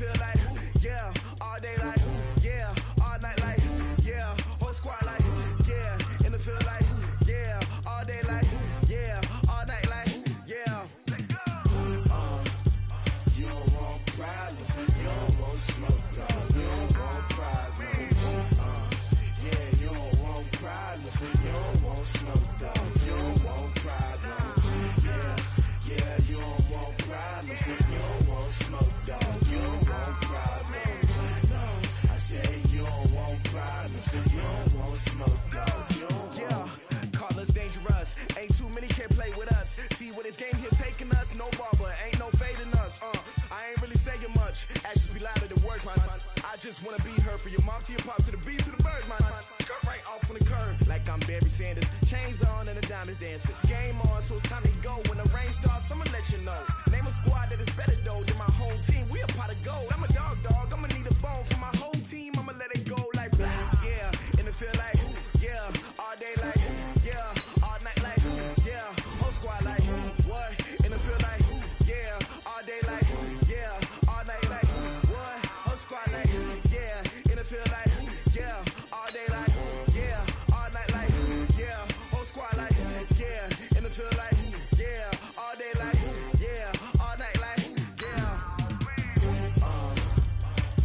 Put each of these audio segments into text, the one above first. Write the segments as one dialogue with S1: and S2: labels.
S1: feel like, yeah, all day like, yeah, all night like, yeah, whole squad like, yeah, in the feel like, yeah, all day like, yeah, all night like, yeah. You don't want problems, you don't want smoke, dog. You don't want problems. Yeah, you don't want problems, you don't want smoke, dog. You don't want problems. Yeah, you don't want problems, you don't want smoke, dog. You don't want problems. No, I say you don't want problems, you don't want smoke, dog. You don't want. Call us dangerous, ain't too many can play with us. See what this game here taking us, no barber, ain't no fading us. I ain't really saying much, actions be louder than words, man. I just wanna be heard, for your mom to your pop to the beat to the birds, man. Cut right off on the curb, like I'm Barry Sanders. Chains on and the diamonds dancing. Game on, so it's time to go. When the rain starts, I'ma let you know. Name a squad that is better though than my home team. We a pot of gold. I'm a dog, I'ma need a bone for my whole team. I'ma let it go like, yeah, and it feel like, yeah, all day like, yeah, all night like, yeah, whole squad like, what? And it feel like, yeah, all day like, yeah, all night like, what? Whole squad like, yeah, and it feel like, yeah, all day like, yeah, all night like, yeah, whole squad like, yeah, and it feel like, yeah, all day like, yeah, all night like, yeah.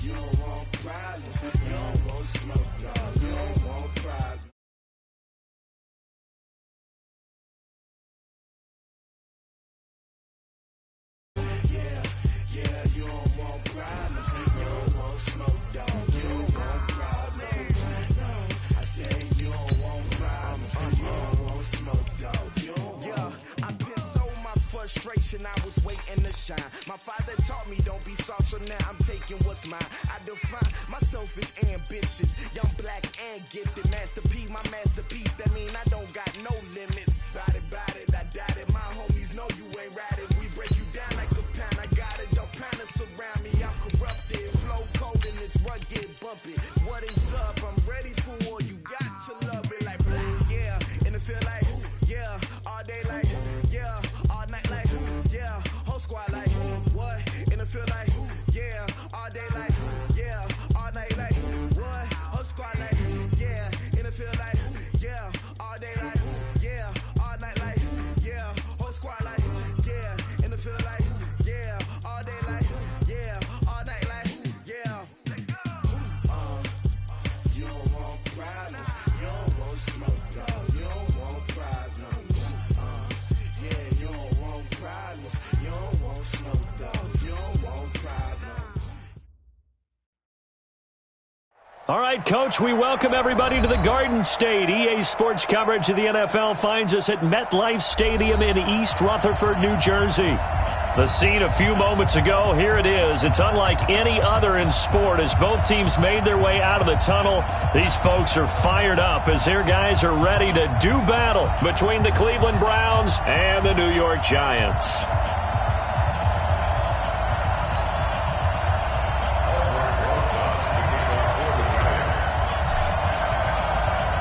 S1: You don't want problems, you don't want smoke, dog. You don't want problems. Yeah, you don't want problems, you don't want smoke, dog. You don't want problems. No, I say you don't want problems, you don't want smoke, dog. You don't want. I pissed so my frustration, I was waiting to shine. My father taught me don't be soft, so now I'm taking what's mine. I define myself as ambitious, young, black, and gifted. Masterpiece, my masterpiece, that mean I don't got no limits. Bout it, I doubt it. My homies know you ain't riding. We break you down like a pound. I got it, don't pound us around me. I'm corrupted, flow cold and it's rugged, bumpy. What is up? I'm ready for war. You got to love it like, yeah, and it feel like, yeah, all day like, yeah, all night like, yeah, whole squad like, what? And it feel like, yeah, all day like, yeah, all night like, what? Whole squad like, yeah, and it feel like, yeah, all day like, yeah, all night like, yeah, whole squad like, yeah, and it feel like, yeah, all day like, yeah, all night like, yeah. You don't want problems, you don't want smoke, dog. You don't want problems. Yeah, you don't want problems, you don't want smoke, dog. You don't want problems.
S2: All right, Coach, we welcome everybody to the Garden State. EA Sports coverage of the NFL finds us at MetLife Stadium in East Rutherford, New Jersey. The scene a few moments ago, here it is. It's unlike any other in sport as both teams made their way out of the tunnel. These folks are fired up as their guys are ready to do battle between the Cleveland Browns and the New York Giants.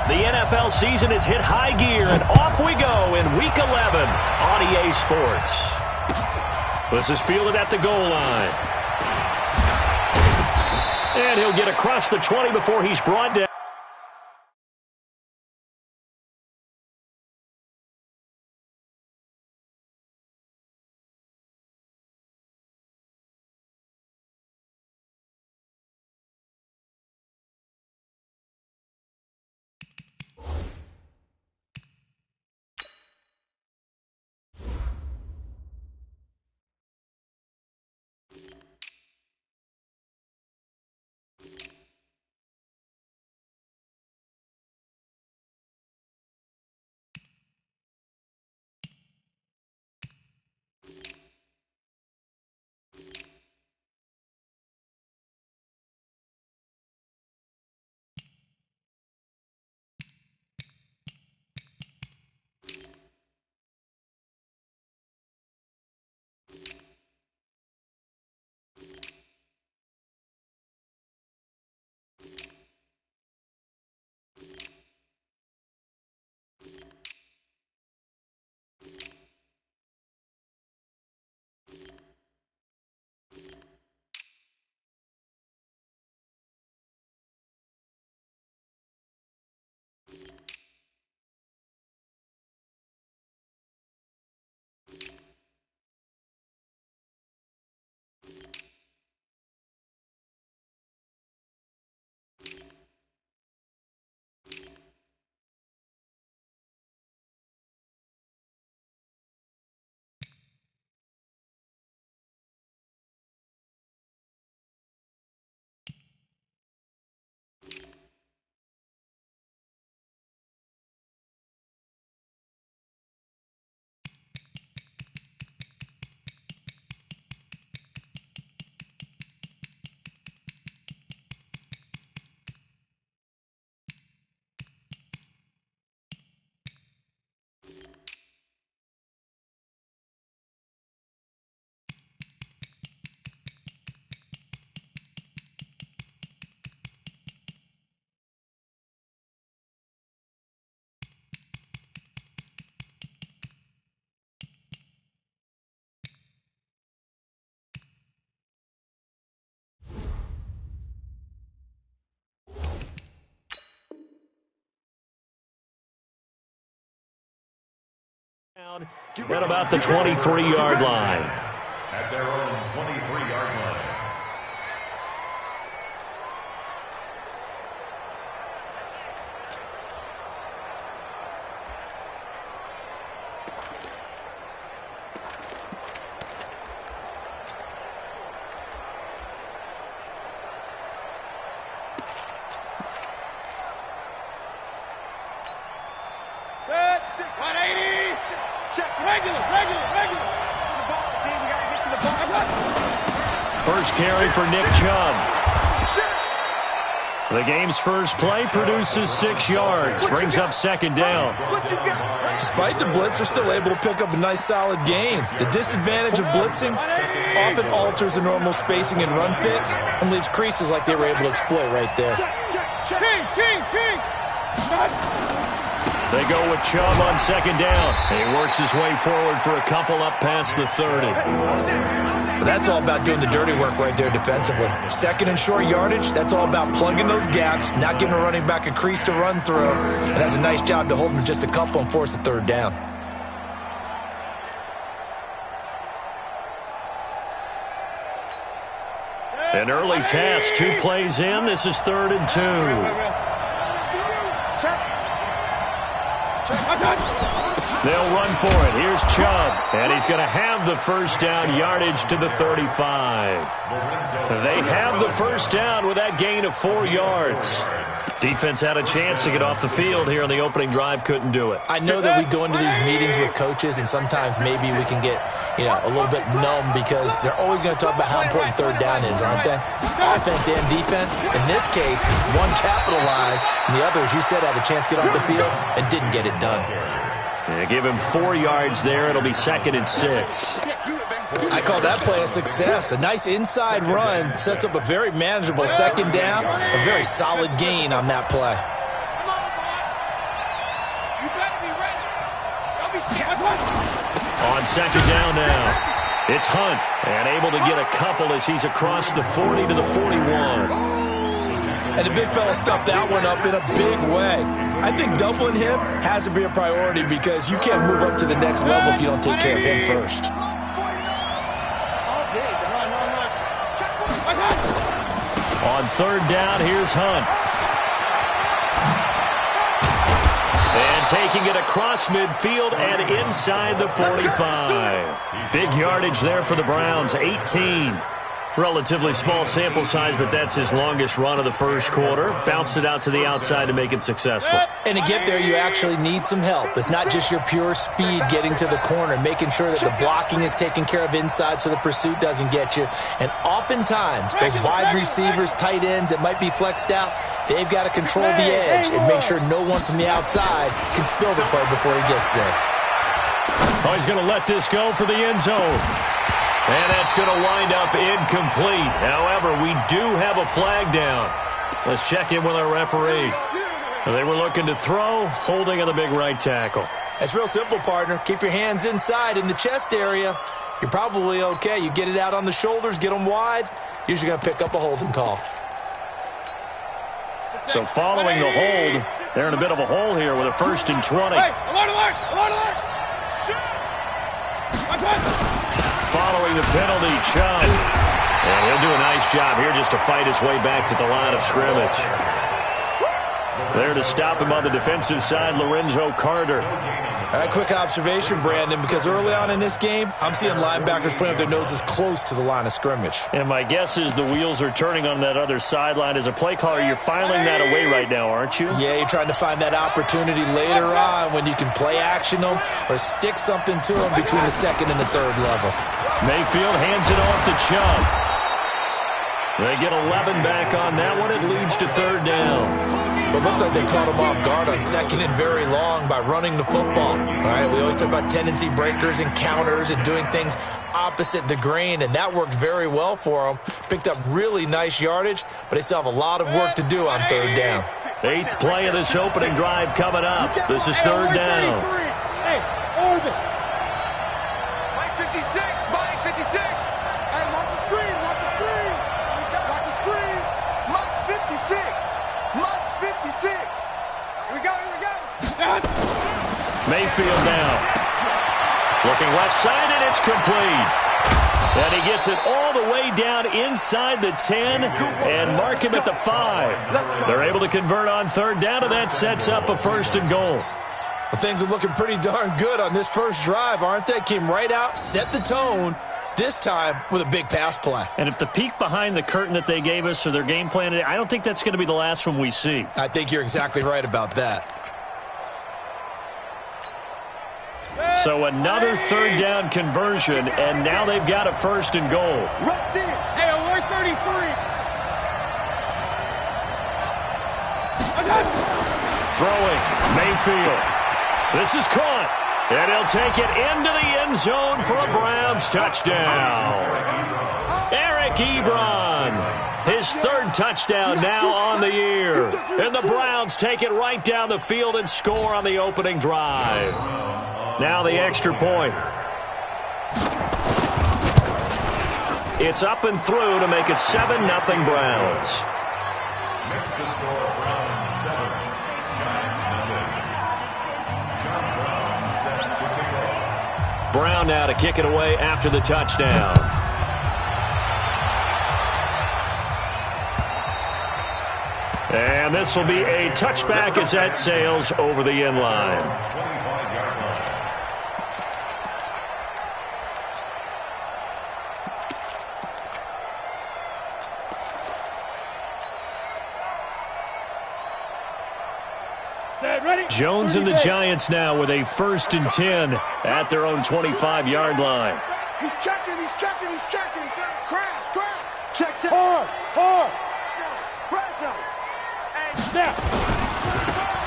S2: The NFL season has hit high gear, and off we go in Week 11 on EA Sports. This is fielded at the goal line. And he'll get across the 20 before he's brought down. At about the 23-yard line.
S3: At their own 23-yard line.
S2: First carry for Nick Chubb. The game's first play produces 6 yards, brings up second down.
S4: Despite the blitz, they're still able to pick up a nice solid gain. The disadvantage of blitzing often alters the normal spacing and run fits and leaves creases like they were able to exploit right there.
S2: They go with Chubb on second down. He works his way forward for a couple up past the 30.
S4: That's all about doing the dirty work right there defensively. Second and short yardage, that's all about plugging those gaps, not giving a running back a crease to run through, and has a nice job to hold him to just a couple and force a third down.
S2: An early task, 2 plays in. This is 3rd and 2. They'll run for it. Here's Chubb, and he's going to have the first down, yardage to the 35. They have the first down with that gain of 4 yards. Defense had a chance to get off the field here on the opening drive, couldn't do it.
S4: I know that we go into these meetings with coaches, and sometimes maybe we can get, a little bit numb because they're always going to talk about how important third down is, aren't they? Offense and defense. In this case, one capitalized, and the other, as you said, had a chance to get off the field and didn't get it done.
S2: Yeah, give him 4 yards there. It'll be 2nd and 6.
S4: I call that play a success. A nice inside run sets up a very manageable second down, a very solid gain on that play.
S2: On second down now, it's Hunt, and able to get a couple as he's across the 40 to the 41.
S4: And the big fella stuffed that one up in a big way. I think doubling him has to be a priority because you can't move up to the next level if you don't take care of him first.
S2: On third down, here's Hunt. And taking it across midfield and inside the 45. Big yardage there for the Browns, 18. Relatively small sample size, but that's his longest run of the first quarter. Bounced it out to the outside to make it successful.
S4: And to get there, you actually need some help. It's not just your pure speed getting to the corner, making sure that the blocking is taken care of inside so the pursuit doesn't get you. And oftentimes, those wide receivers, tight ends that might be flexed out, they've got to control the edge and make sure no one from the outside can spill the play before he gets there.
S2: Oh, he's going to let this go for the end zone. And that's going to wind up incomplete. However, we do have a flag down. Let's check in with our referee. They were looking to throw, holding on the big right tackle.
S4: It's real simple, partner. Keep your hands inside in the chest area. You're probably okay. You get it out on the shoulders, get them wide. Usually going to pick up a holding call.
S2: So following the hold, they're in a bit of a hole here with a 1st and 20.
S5: Hey, alert, alert, alert, alert.
S2: Following the penalty, Chubb. And he'll do a nice job here just to fight his way back to the line of scrimmage. There to stop him on the defensive side, Lorenzo Carter.
S4: All right, quick observation, Brandon, because early on in this game, I'm seeing linebackers putting up their noses close to the line of scrimmage.
S2: And my guess is the wheels are turning on that other sideline. As a play caller, you're filing that away right now, aren't you?
S4: Yeah, you're trying to find that opportunity later on when you can play action them or stick something to them between the second and the third level.
S2: Mayfield hands it off to Chubb. They get 11 back on that one. It leads to third down.
S4: It looks like they caught him off guard on second and very long by running the football. All right, we always talk about tendency breakers and counters and doing things opposite the grain, and that worked very well for them. Picked up really nice yardage, but they still have a lot of work to do on third down.
S2: 8th play of this opening drive coming up. This is third down.
S5: Hey, orbit. Mike 56, Mike 56. Hey, watch the screen, watch the screen. Watch the screen. Mike 56. Mike 56. Here we go, here we go.
S2: Mayfield now. Looking left side, and it's complete. And he gets it all the way down inside the 10 and mark him at the 5. They're able to convert on third down, and that sets up a 1st and goal.
S4: Well, things are looking pretty darn good on this first drive, aren't they? Came right out, set the tone, this time with a big pass play.
S2: And if the peek behind the curtain that they gave us or their game plan, I don't think that's going to be the last one we see.
S4: I think you're exactly right about that.
S2: So another third down conversion, and now they've got a 1st and goal.
S5: Hey, alert 33.
S2: Throwing, Mayfield. This is caught, and he'll take it into the end zone for a Browns touchdown. Eric Ebron, his 3rd touchdown now on the year. And the Browns take it right down the field and score on the opening drive. Now the extra point. It's up and through to make it 7-0 Browns.
S3: Next to score, Browns 7, Giants nothing. John Brown set to kick off.
S2: Brown now to kick it away after the touchdown. And this will be a touchback as that sails over the end line.
S3: 25-yard line.
S2: Jones and the Giants now with a 1st and 10 at their own 25-yard line.
S5: He's checking. Crash. Check. Hard. Press him. And snap.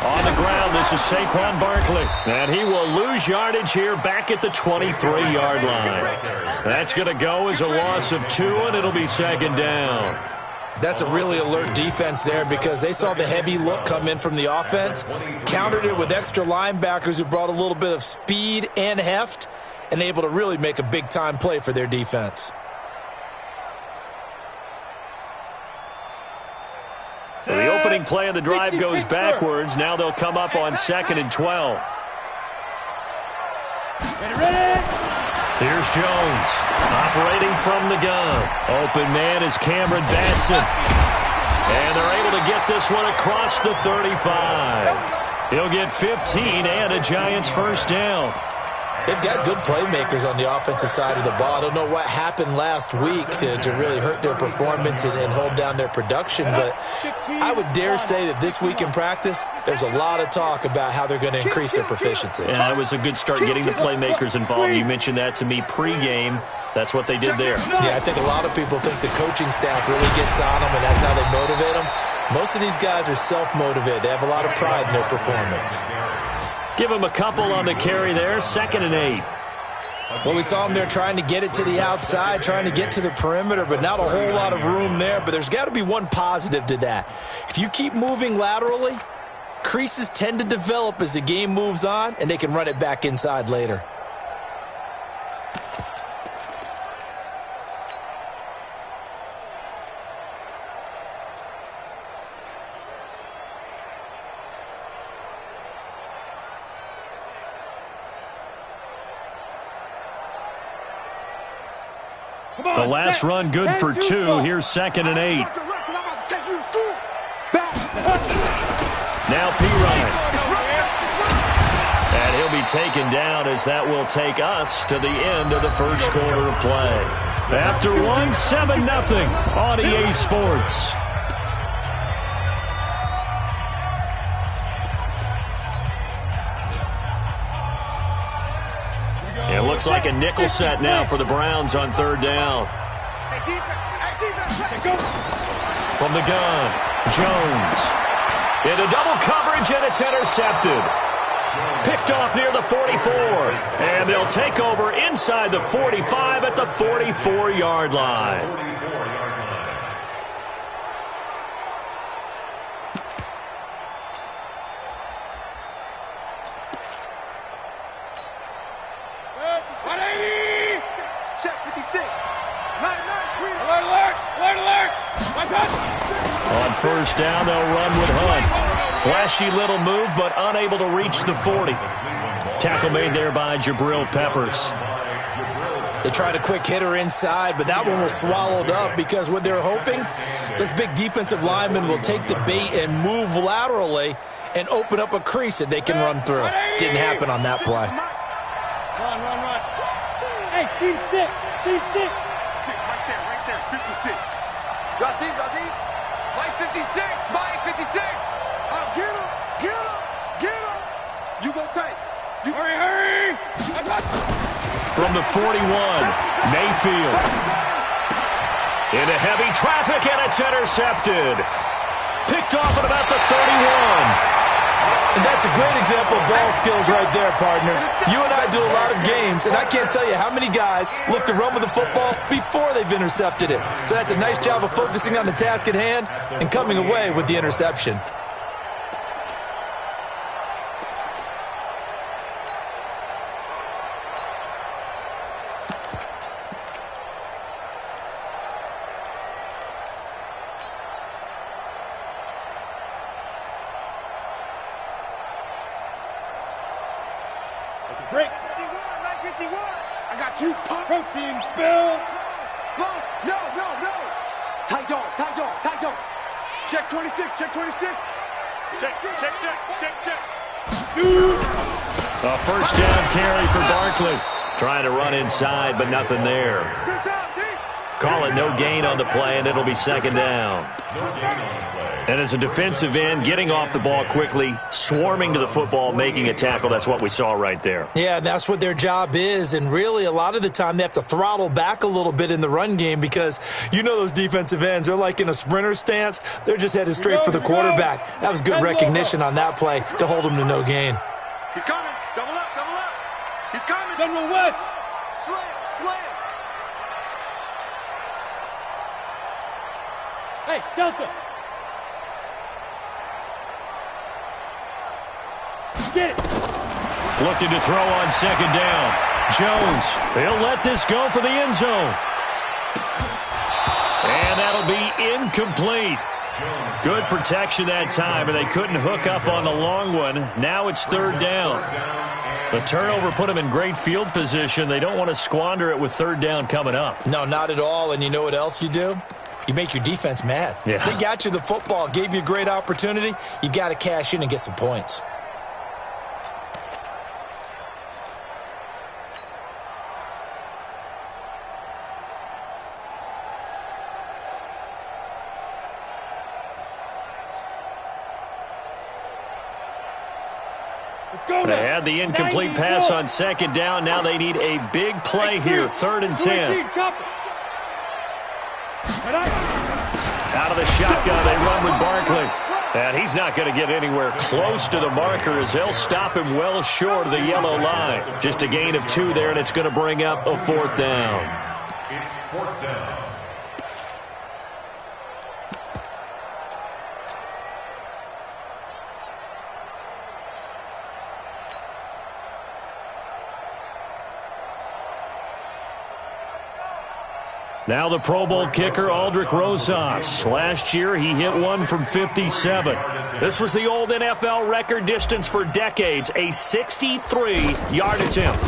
S2: On the ground, this is Saquon Barkley. And he will lose yardage here back at the 23-yard line. That's going to go as a loss of 2, and it'll be 2nd down.
S4: That's a really alert defense there because they saw the heavy look come in from the offense, countered it with extra linebackers who brought a little bit of speed and heft, and able to really make a big-time play for their defense.
S2: So the opening play of the drive goes backwards. Now they'll come up on 2nd and 12. Here's Jones, operating from the gun. Open man is Cameron Batson. And they're able to get this one across the 35. He'll get 15 and a Giants 1st down.
S4: They've got good playmakers on the offensive side of the ball. I don't know what happened last week to really hurt their performance and hold down their production, but I would dare say that this week in practice, there's a lot of talk about how they're going to increase their proficiency.
S2: Yeah, it was a good start getting the playmakers involved. You mentioned that to me pregame. That's what they did there.
S4: Yeah, I think a lot of people think the coaching staff really gets on them, and that's how they motivate them. Most of these guys are self-motivated. They have a lot of pride in their performance.
S2: Give him a couple on the carry there, 2nd and 8.
S4: Well, we saw him there trying to get it to the outside, trying to get to the perimeter, but not a whole lot of room there. But there's got to be one positive to that. If you keep moving laterally, creases tend to develop as the game moves on, and they can run it back inside later.
S2: The last run good for 2. Here's 2nd and 8. Now Pirine. And he'll be taken down as that will take us to the end of the first quarter of play. After 7-0 on EA Sports. It looks like a nickel set now for the Browns on 3rd down. From the gun, Jones. Into double coverage, and it's intercepted. Picked off near the 44. And they'll take over inside the 45 at the 44-yard line. On 1st down, they'll run with Hunt. Flashy little move, but unable to reach the 40. Tackle made there by Jabril Peppers.
S4: They tried a quick hitter inside, but that one was swallowed up because what they're hoping, this big defensive lineman will take the bait and move laterally and open up a crease that they can run through. Didn't happen on that play.
S5: Run. Hey, team 6. Team 6. Right there. 56. Drop deep. Mike 56. Mike 56. Get him. You go tight. Hurry.
S2: From the 41, Mayfield. Into heavy traffic, and it's intercepted. Picked off at about the 31.
S4: And that's a great example of ball skills right there, partner. You and I do a lot of games, and I can't tell you how many guys look to run with the football before they've intercepted it. So that's a nice job of focusing on the task at hand and coming away with the interception.
S5: Break. 51. I got you. Protein spill. No. Tight dog. Check 26. Check. Shoot.
S2: A first down carry for Barkley. Trying to run inside, but nothing there.
S5: Good job, D.
S2: Call it no gain on the play, and it'll be second down. And as a defensive end, getting off the ball quickly, swarming to the football, making a tackle, that's what we saw right there.
S4: Yeah, that's what their job is, and really a lot of the time they have to throttle back a little bit in the run game because you know those defensive ends, they're like in a sprinter stance. They're just headed straight for the quarterback. That was good recognition on that play to hold them to no gain.
S5: He's coming. Double up. He's coming. General West. Slam. Hey, Delta. Get it.
S2: Looking to throw on second down. Jones, he'll let this go for the end zone. And that'll be incomplete. Good protection that time, and they couldn't hook up on the long one. Now it's third down. The turnover put them in great field position. They don't want to squander it with third down coming up.
S4: No, not at all, and you know what else you do? You make your defense mad.
S2: Yeah.
S4: They got you the football, gave you a great opportunity. You got to cash in and get some points.
S2: They had the incomplete pass on second down. Now they need a big play here, 3rd and 10. Out of the shotgun, they run with Barkley. And he's not going to get anywhere close to the marker as they'll stop him well short of the yellow line. Just a gain of 2 there, and it's going to bring up a 4th down.
S3: It's 4th down.
S2: Now the Pro Bowl kicker, Aldrich Rosas. Last year, he hit one from 57. This was the old NFL record distance for decades, a 63-yard attempt.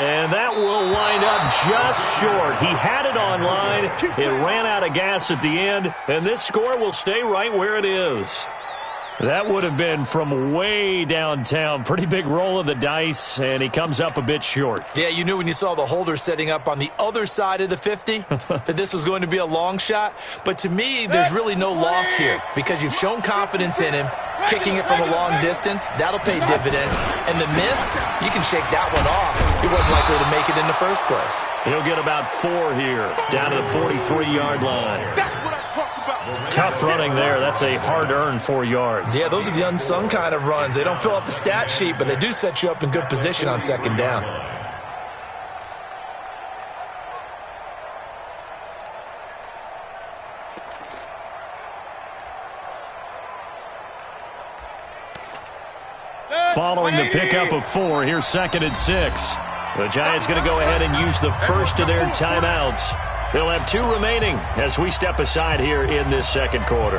S2: And that will wind up just short. He had it on line. It ran out of gas at the end, and this score will stay right where it is. That would have been from way downtown. Pretty big roll of the dice, and he comes up a bit short.
S4: Yeah, you knew when you saw the holder setting up on the other side of the 50 that this was going to be a long shot. But to me, there's really no loss here because you've shown confidence in him. Kicking it from a long distance, that'll pay dividends. And the miss, you can shake that one off. He wasn't likely to make it in the first place.
S2: He'll get about 4 here, down to the 43-yard line.
S5: That's what I'm talking about.
S2: Tough running there. That's a hard-earned 4 yards.
S4: Yeah, those are the unsung kind of runs. They don't fill up the stat sheet, but they do set you up in good position on second down.
S2: Following the pickup of 4, here's 2nd and 6. The Giants going to go ahead and use the first of their timeouts. They'll have 2 remaining as we step aside here in this second quarter.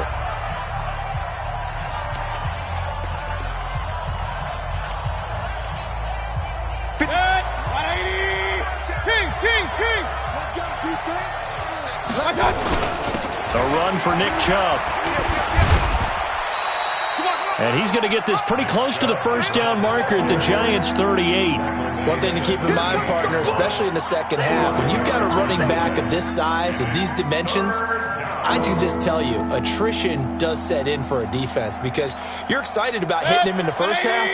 S2: A run for Nick Chubb. And he's going to get this pretty close to the first down marker at the Giants' 38.
S4: One thing to keep in mind, partner, especially in the second half, when you've got a running back of this size, of these dimensions, I can just tell you, attrition does set in for a defense because you're excited about hitting him in the first half,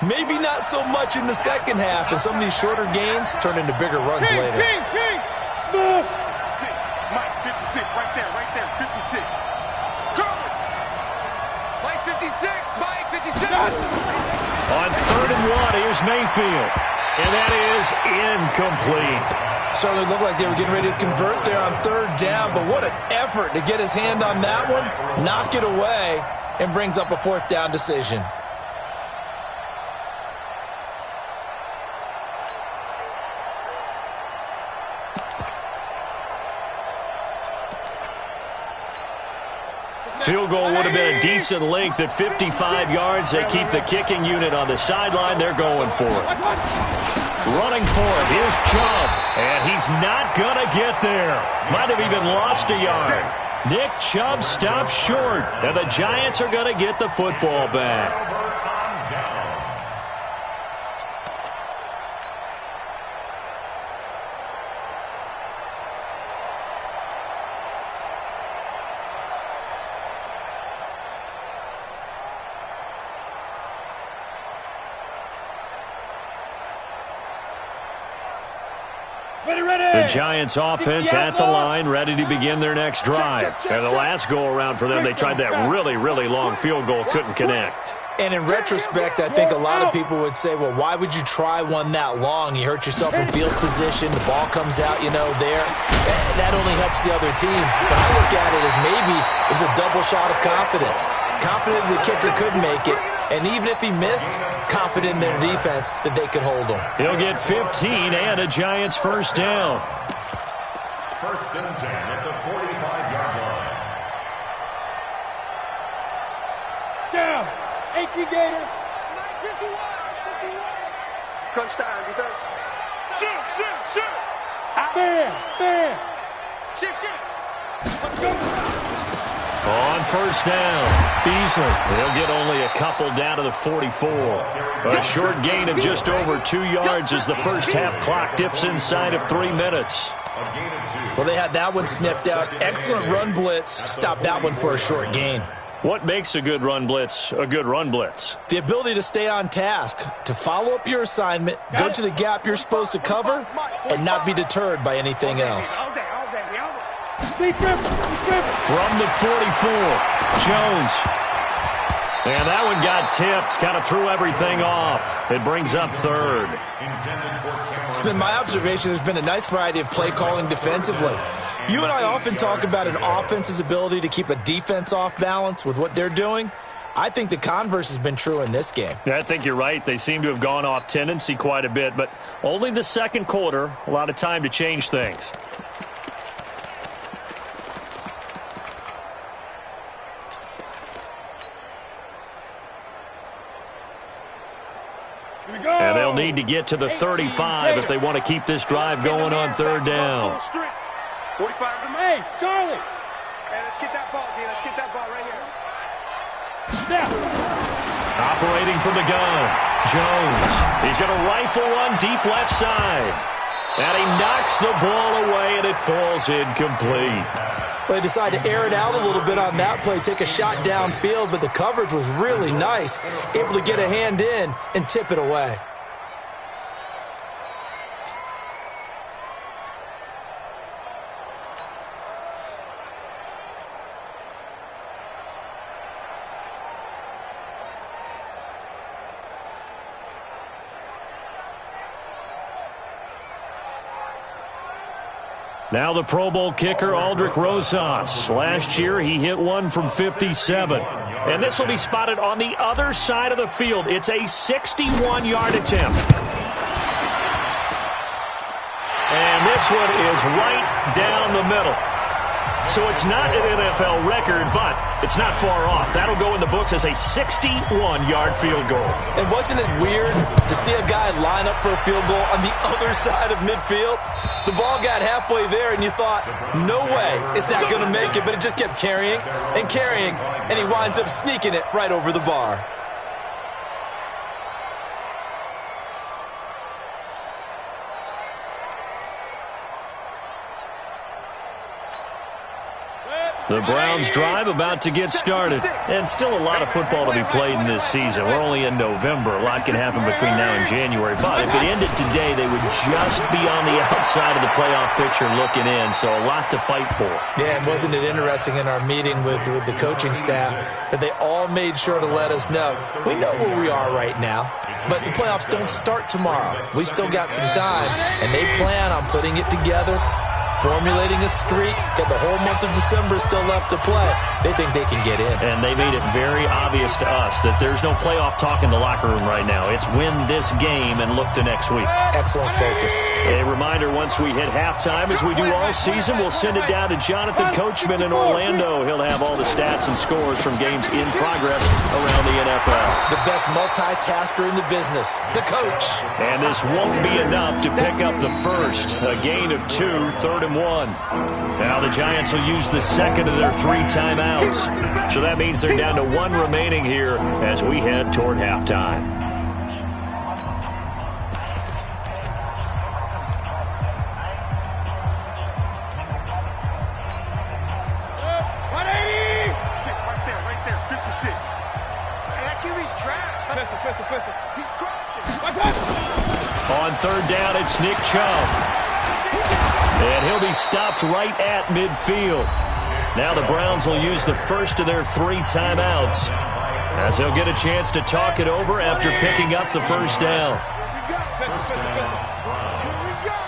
S4: maybe not so much in the second half, and some of these shorter gains turn into bigger runs later.
S5: Mike, 56, right there, 56. Mike, 56, Mike, 56.
S2: On 3rd and 1, here's Mayfield. And that is incomplete.
S4: Certainly looked like they were getting ready to convert there on 3rd down, but what an effort to get his hand on that one, knock it away, and brings up a 4th down decision.
S2: Field goal would have been a decent length at 55 yards. They keep the kicking unit on the sideline. They're going for it. Running for it. Here's Chubb. And he's not going to get there. Might have even lost a yard. Nick Chubb stops short. And the Giants are going to get the football back. The Giants offense at the line, ready to begin their next drive. And the last go-around for them, they tried that really, really long field goal, couldn't connect.
S4: And in retrospect, I think a lot of people would say, well, why would you try one that long? You hurt yourself in field position, the ball comes out, there. That only helps the other team. But I look at it as maybe it's a double shot of confidence. Confident the kicker could make it. And even if he missed, confident in their defense that they could hold him.
S2: He'll get 15 and a Giants first down.
S3: 1st and 10 at the 45-yard line.
S5: Down. 18 Gator. 51. Crunch time, defense. Shoot. Bam. Shoot. Let's go.
S2: On 1st down, Beasley. He'll get only a couple down to the 44. A short gain of just over 2 yards as the first half clock dips inside of 3 minutes.
S4: Well, they had that one sniffed out. Excellent run blitz. Stopped that one for a short gain.
S2: What makes a good run blitz a good run blitz?
S4: The ability to stay on task, to follow up your assignment, go to the gap you're supposed to cover, and not be deterred by anything else.
S2: From the 44, Jones. And that one got tipped, kind of threw everything off. It brings up 3rd.
S4: It's been my observation there's been a nice variety of play calling defensively. You and I often talk about an offense's ability to keep a defense off balance with what they're doing. I think the converse has been true in this game.
S2: Yeah, I think you're right. They seem to have gone off tendency quite a bit, but only the second quarter, a lot of time to change things. And they'll need to get to the 35 if they want to keep this drive going on 3rd down.
S5: 45 to me. Hey, Charlie. Hey, let's get that ball, D. Let's get that ball right here.
S2: Operating from the gun, Jones. He's going to rifle one deep left side. And he knocks the ball away, and it falls incomplete.
S4: They decided to air it out a little bit on that play, take a shot downfield, but the coverage was really nice, able to get a hand in and tip it away.
S2: Now the Pro Bowl kicker, Aldrick Rosas. Last year, he hit one from 57. And this will be spotted on the other side of the field. It's a 61-yard attempt. And this one is right down the middle. So it's not an NFL record, but it's not far off. That'll go in the books as a 61-yard field goal.
S4: And wasn't it weird to see a guy line up for a field goal on the other side of midfield? The ball got halfway there, and you thought, no way is that going to make it, but it just kept carrying, and he winds up sneaking it right over the bar.
S2: The Browns drive about to get started. And still a lot of football to be played in this season. We're only in November. A lot can happen between now and January. But if it ended today, they would just be on the outside of the playoff picture looking in. So a lot to fight for.
S4: Yeah, and wasn't it interesting in our meeting with the coaching staff that they all made sure to let us know, we know where we are right now, but the playoffs don't start tomorrow. We still got some time, and they plan on putting it together, formulating a streak, got the whole month of December still left to play. They think they can get in.
S2: And they made it very obvious to us that there's no playoff talk in the locker room right now. It's win this game and look to next week.
S4: Excellent focus.
S2: A reminder, once we hit halftime, as we do all season, we'll send it down to Jonathan Coachman in Orlando. He'll have all the stats and scores from games in progress around the NFL.
S4: The best multitasker in the business, the coach.
S2: And this won't be enough to pick up the first. A gain of 2, 3rd and 1. Now the Giants will use the second of their 3 timeouts. So that means they're down to 1 remaining here as we head toward halftime.
S5: Right there, 56. Hey, that QB's trash. He's crashing.
S2: On 3rd down, it's Nick Chubb. And he'll be stopped right at midfield. Now the Browns will use the first of their 3 timeouts as they'll get a chance to talk it over after picking up the first down.
S5: Here we go.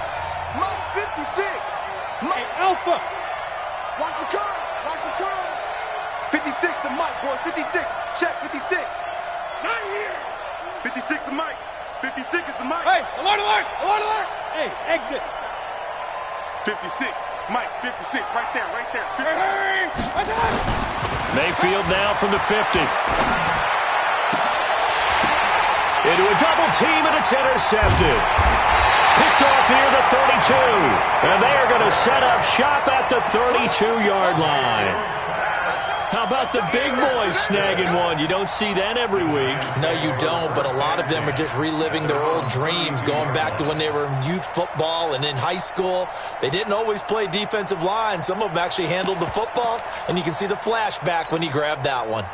S5: Mike 56. Mike Alpha. Watch the curl. 56 to Mike, boys. 56. Check 56. Not here. 56 to Mike. 56 is the Mike. Hey, alert. Hey, exit. 56. Mike, 56. Right there. Hey.
S2: Mayfield now from the 50. Into a double team, and it's intercepted. Picked off near the 32. And they are going to set up shop at the 32-yard line. How about the big boys snagging one? You don't see that every week.
S4: No, you don't, but a lot of them are just reliving their old dreams, going back to when they were in youth football and in high school. They didn't always play defensive line. Some of them actually handled the football, and you can see the flashback when he grabbed that one.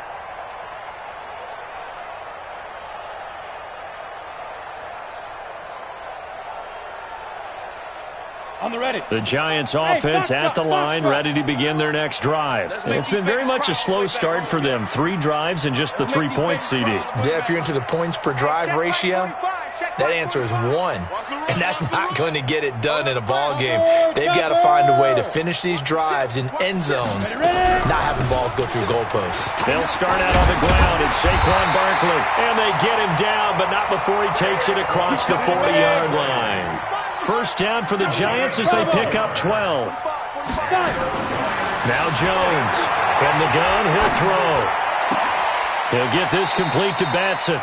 S2: The Giants offense at the line, ready to begin their next drive. And it's been very much a slow start for them. 3 drives and just the 3 points, CD.
S4: Yeah, if you're into the points per drive ratio, that answer is 1. And that's not going to get it done in a ball game. They've got to find a way to finish these drives in end zones, not having balls go through goalposts.
S2: They'll start out on the ground. It's Saquon Barkley. And they get him down, but not before he takes it across the 40-yard line. First down for the Giants as they pick up 12. Now Jones. From the gun, he'll throw. He'll get this complete to Batson.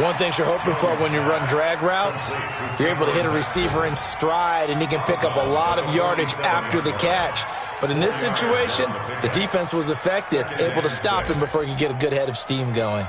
S4: One thing you're hoping for when you run drag routes, you're able to hit a receiver in stride, and he can pick up a lot of yardage after the catch. But in this situation, the defense was effective, able to stop him before he could get a good head of steam going.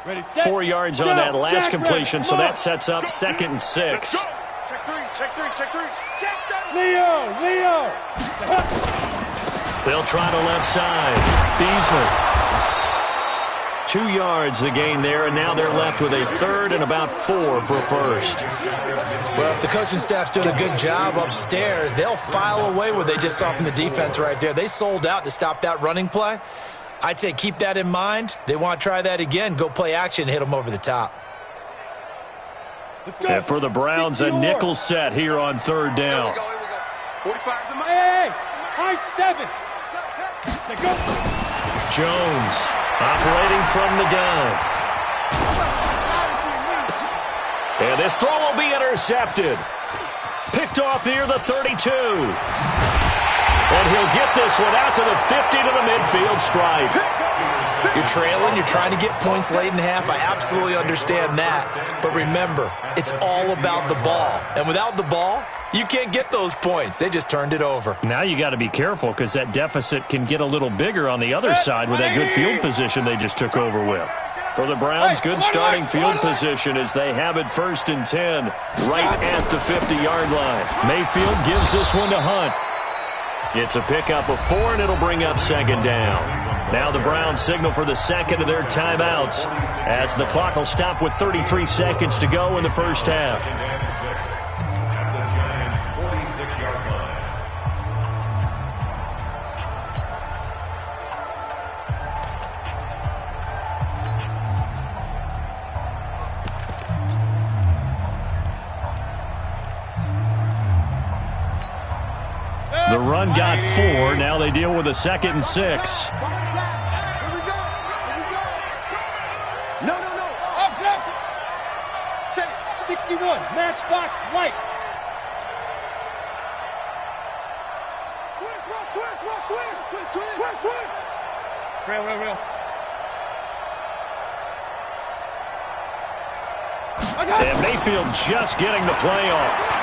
S2: Ready, 4 yards on that last completion, so that sets up 2nd and 6.
S5: Check three. Leo.
S2: They'll try to left side. Beasley. 2 yards the gain there, and now they're left with a 3rd and about 4 for first.
S4: Well, if the coaching staff's doing a good job upstairs, they'll file away what they just saw from the defense right there. They sold out to stop that running play. I'd say keep that in mind. They want to try that again. Go play action and hit them over the top.
S2: And for the Browns, a nickel set here on third down.
S5: Here we go. 45 to my.
S6: Hey, high 7. Let's go.
S2: Jones operating from the gun. And this throw will be intercepted. Picked off near the 32. And he'll get this one out to the 50 to the midfield stripe.
S4: You're trailing, you're trying to get points late in half. I absolutely understand that. But remember, it's all about the ball. And without the ball, you can't get those points. They just turned it over.
S2: Now you got to be careful because that deficit can get a little bigger on the other side with that good field position they just took over with. For the Browns, good starting field position as they have it 1st and 10 right at the 50-yard line. Mayfield gives this one to Hunt. It's a pickup of 4, and it'll bring up 2nd down. Now the Browns signal for the second of their timeouts as the clock will stop with 33 seconds to go in the first half.
S3: At the Giants' 46-yard line.
S2: The run got 4. Now they deal with a 2nd and 6.
S5: Here we go. No.
S6: Up, set 61, matchbox lights.
S5: Twist.
S6: Real.
S2: And Mayfield just getting the play off.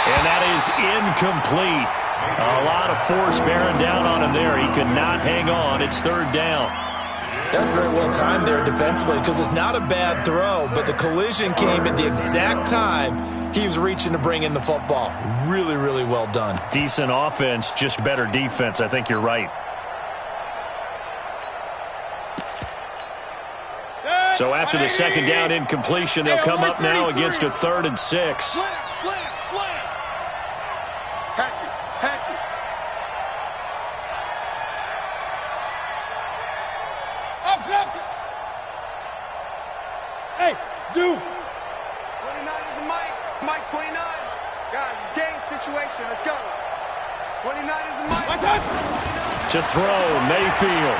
S2: And that is incomplete. A lot of force bearing down on him there. He could not hang on. It's 3rd down.
S4: That's very well timed there defensively because it's not a bad throw, but the collision came at the exact time he was reaching to bring in the football. Really, really well done.
S2: Decent offense, just better defense. I think you're right. So after the 2nd down incompletion, they'll come up now against a 3rd and 6.
S5: Slam. Hatchet.
S6: Up. Hey, Zoo.
S5: 29 is the Mike. Mike 29. Guys, it's game situation. Let's go. 29 is the Mike.
S2: To throw, Mayfield.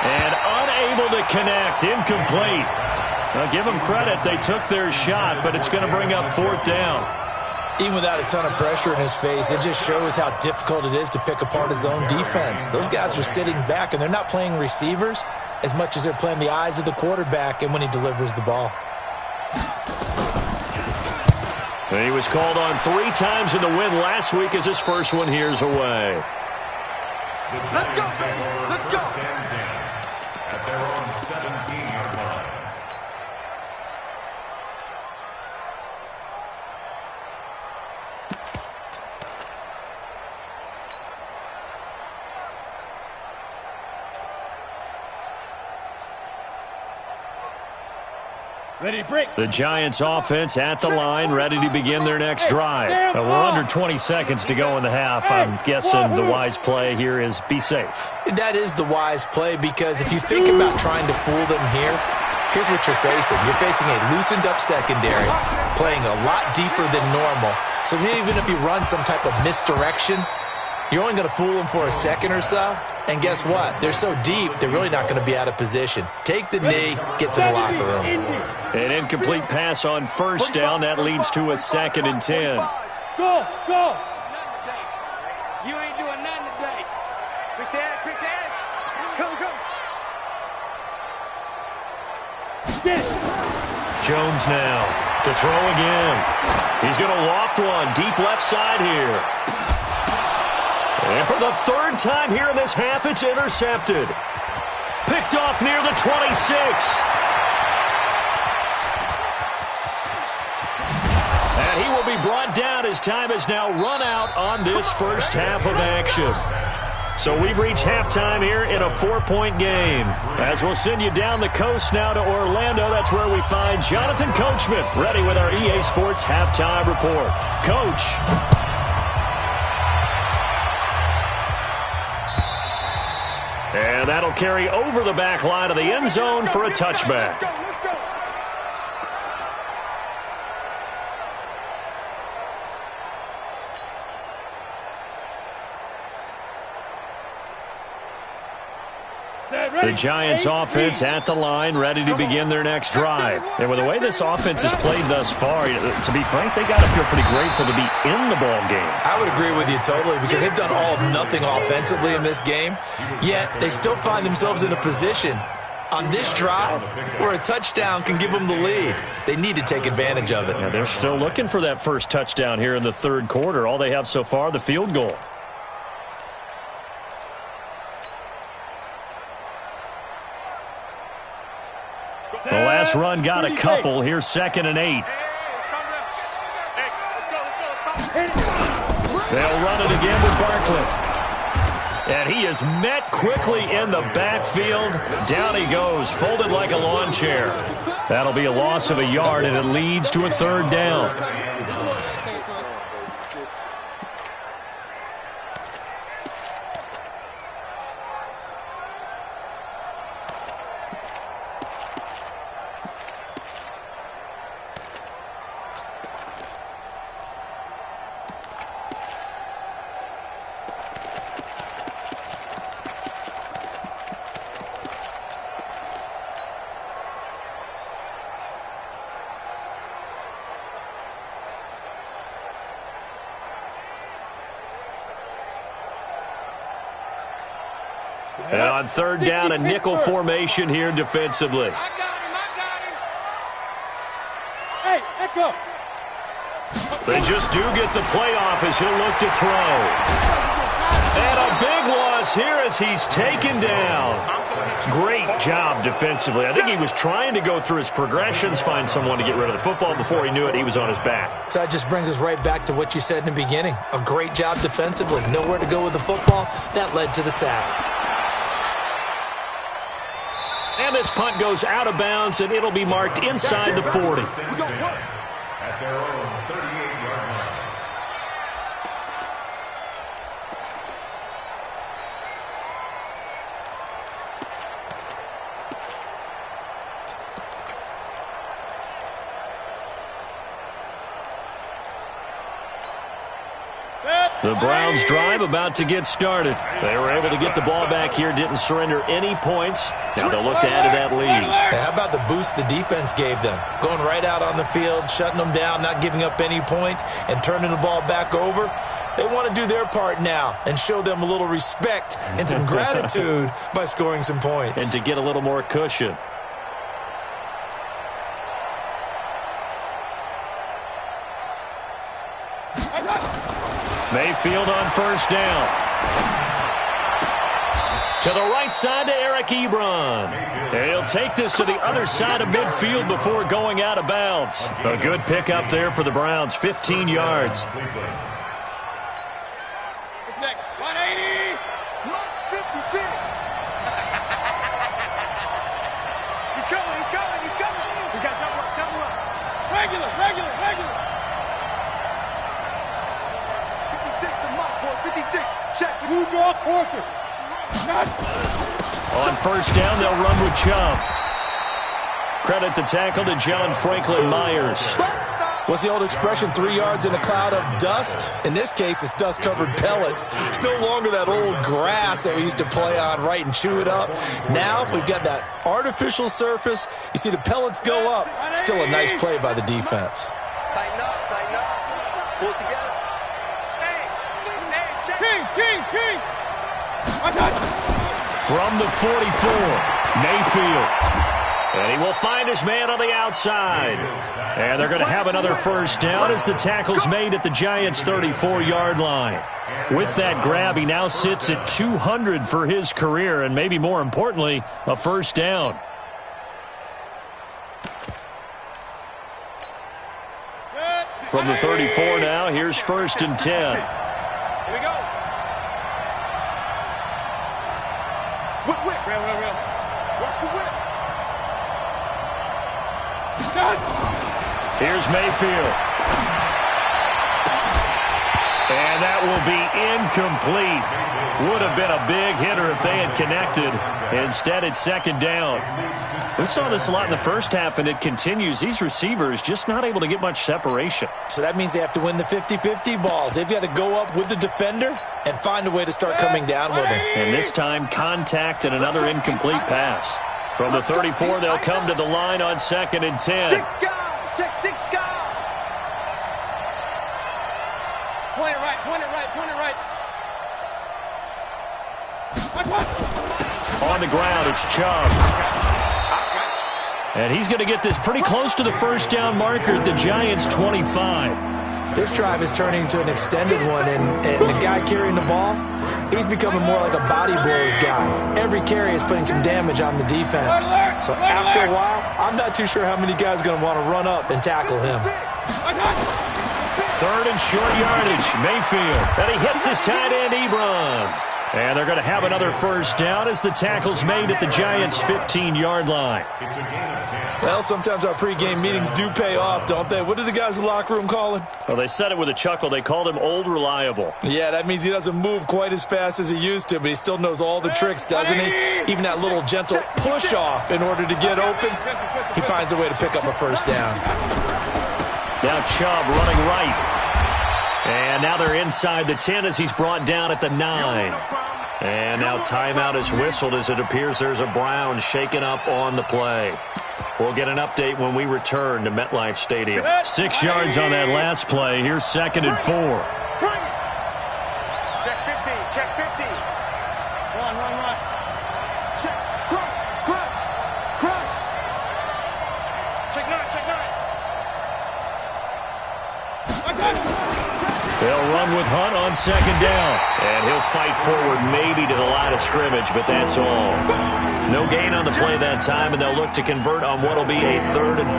S2: And unable to connect, incomplete. Now give them credit, they took their shot, but it's going to bring up 4th down.
S4: Even without a ton of pressure in his face, it just shows how difficult it is to pick apart his own defense. Those guys are sitting back, and they're not playing receivers as much as they're playing the eyes of the quarterback and when he delivers the ball.
S2: He was called on 3 times in the win last week as his first one here's away.
S5: Let's go.
S3: Stands in at their own 17-yard line.
S6: Ready to break.
S2: The Giants offense at the line, ready to begin their next drive. We're under 20 seconds to go in the half. I'm guessing the wise play here is be safe.
S4: That is the wise play because if you think about trying to fool them here, here's what you're facing. You're facing a loosened up secondary, playing a lot deeper than normal. So even if you run some type of misdirection, you're only going to fool them for a second or so. And guess what? They're so deep, they're really not going to be out of position. Take the knee, get to the locker room.
S2: An incomplete pass on 1st down. That leads to a 2nd and 10.
S6: Go.
S5: You ain't doing nothing today. Quick the edge. Go.
S2: Jones now to throw again. He's going to loft one deep left side here. And for the 3rd time here in this half, it's intercepted. Picked off near the 26. And he will be brought down as time has now run out on this first half of action. So we've reached halftime here in a 4-point game. As we'll send you down the coast now to Orlando, that's where we find Jonathan Coachman, ready with our EA Sports halftime report. Coach. And And that'll carry over the back line of the end zone for a touchback. The Giants offense at the line, ready to begin their next drive. And with the way this offense has played thus far, to be frank, they got to feel pretty grateful to be in the ball game.
S4: I would agree with you totally, because they've done all of nothing offensively in this game, yet they still find themselves in a position on this drive where a touchdown can give them the lead. They need to take advantage of it.
S2: Yeah, they're still looking for that first touchdown here in the third quarter. All they have so far, the field goal. The last run got a couple. Here's 2nd and 8. They'll run it again with Barkley. And he is met quickly in the backfield. Down he goes, folded like a lawn chair. That'll be a loss of a yard, and it leads to a 3rd down. And on 3rd down, a nickel formation here defensively.
S6: I got him. Hey, Echo.
S2: They just do get the playoff as he'll look to throw. And a big loss here as he's taken down. Great job defensively. I think he was trying to go through his progressions, find someone to get rid of the football. Before he knew it, he was on his back.
S4: So that just brings us right back to what you said in the beginning. A great job defensively. Nowhere to go with the football. That led to the sack.
S2: And this punt goes out of bounds, and it'll be marked inside the 40.
S3: At their own 38-yard line.
S2: The Browns drive about to get started. They were able to get the ball back here, didn't surrender any points. Now they'll look to add to that lead.
S4: Hey, how about the boost the defense gave them? Going right out on the field, shutting them down, not giving up any points, and turning the ball back over. They want to do their part now and show them a little respect and some gratitude by scoring some points.
S2: And to get a little more cushion. Mayfield on 1st down. To the right side to Eric Ebron. And he'll take this to the other side of midfield before going out of bounds. A good pickup there for the Browns, 15 yards.
S6: 180.
S5: 56. He's coming. We got double up.
S6: Regular.
S5: 56. Check.
S6: You draw quarter.
S2: On 1st down, they'll run with Chubb. Credit the tackle to John Franklin Myers.
S4: What's the old expression, 3 yards in a cloud of dust? In this case, it's dust-covered pellets. It's no longer that old grass that we used to play on, right, and chew it up. Now we've got that artificial surface. You see the pellets go up. Still a nice play by the defense.
S5: Tighten up. Pull it together.
S6: King.
S2: From the 44, Mayfield. And he will find his man on the outside. And they're going to have another 1st down as the tackle's made at the Giants' 34-yard line. With that grab, he now sits at 200 for his career, and maybe more importantly, a 1st down. From the 34 now, here's 1st and 10.
S6: Here we go.
S5: Whip.
S6: Real.
S5: Watch the whip.
S2: Here's Mayfield. And that will be incomplete. Would have been a big hitter if they had connected. Instead, it's second down. We saw this a lot in the first half, and it continues. These receivers just not able to get much separation.
S4: So that means they have to win the 50-50 balls. They've got to go up with the defender and find a way to start coming down with him.
S2: And this time, contact and another incomplete pass. From the 34, they'll come to the line on 2nd and 10.
S5: Six guys. Check 6 guys. Point it right, point it right, point it right.
S2: On the ground, it's Chubb. And he's going to get this pretty close to the first down marker at the Giants' 25.
S4: This drive is turning into an extended one, and the guy carrying the ball, he's becoming more like a body blows guy. Every carry is putting some damage on the defense. So after a while, I'm not too sure how many guys are going to want to run up and tackle him.
S2: 3rd and short yardage, Mayfield. And he hits his tight end, Ebron. And they're going to have another first down as the tackle's made at the Giants' 15-yard line.
S3: It's a gain of 10.
S4: Well, sometimes our pregame meetings do pay off, don't they? What do the guys in the locker room call him?
S2: Well, they said it with a chuckle. They called him Old Reliable.
S4: Yeah, that means he doesn't move quite as fast as he used to, but he still knows all the tricks, doesn't he? Even that little gentle push-off in order to get open, he finds a way to pick up a first down.
S2: Now Chubb running right. And now they're inside the 10 as he's brought down at the 9. And now timeout is whistled as it appears there's a Brown shaken up on the play. We'll get an update when we return to MetLife Stadium. 6 yards on that last play. Here's 2nd and 4.
S5: Check 50, check 50. Run. Check, crunch. Check 9, check 9.
S2: They'll run with Hunt on 2nd down. And he'll fight forward maybe to the line of scrimmage, but that's all. No gain on the play that time, and they'll look to convert on what will be a 3rd and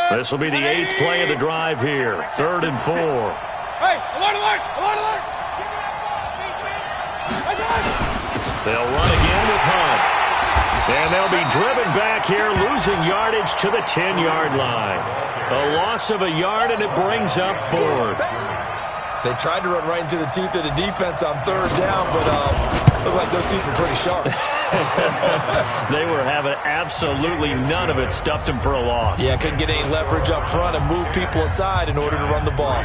S2: 4. This will be the 8th play of the drive here. 3rd and 4.
S6: Hey, alert!
S2: They'll run again with Hunt. And they'll be driven back here, losing yardage to the 10-yard line. A loss of a yard, and it brings up 4th.
S4: They tried to run right into the teeth of the defense on 3rd down, but looked like those teeth were pretty sharp.
S2: They were having absolutely none of it, stuffed them for a loss.
S4: Yeah, couldn't get any leverage up front and move people aside in order to run the ball.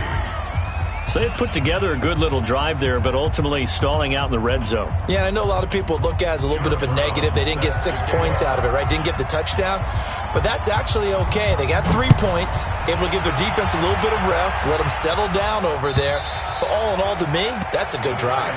S2: So they put together a good little drive there, but ultimately stalling out in the red zone.
S4: Yeah, I know a lot of people look at it as a little bit of a negative. They didn't get 6 points out of it, right? Didn't get the touchdown. But that's actually okay. They got 3 points, able to give their defense a little bit of rest, let them settle down over there. So all in all, to me, that's a good drive.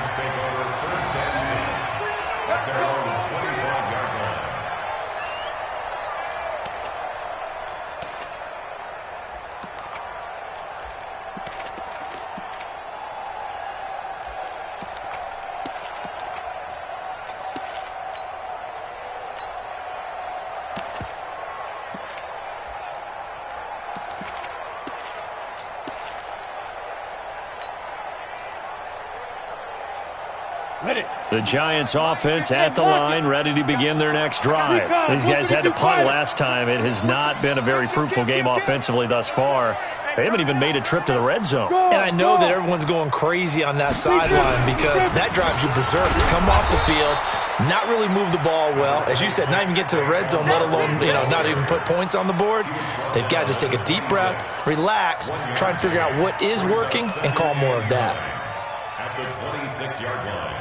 S2: The Giants offense at the line, ready to begin their next drive. These guys had to punt last time. It has not been a very fruitful game offensively thus far. They haven't even made a trip to the red zone.
S4: And I know that everyone's going crazy on that sideline because that drives you berserk. Come off the field, not really move the ball well. As you said, not even get to the red zone, let alone, not even put points on the board. They've got to just take a deep breath, relax, try and figure out what is working, and call more of that.
S3: At the 26-yard line.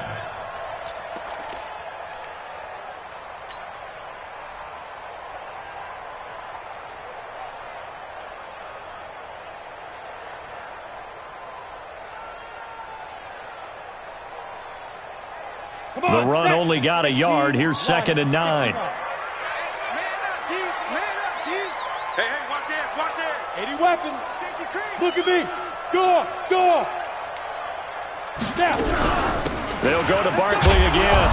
S2: The run only got a yard. Here's 2nd and 9.
S5: Man up, deep. Hey, watch it.
S6: 80 weapons. Look at me. Door. Now.
S2: They'll go to Barkley again.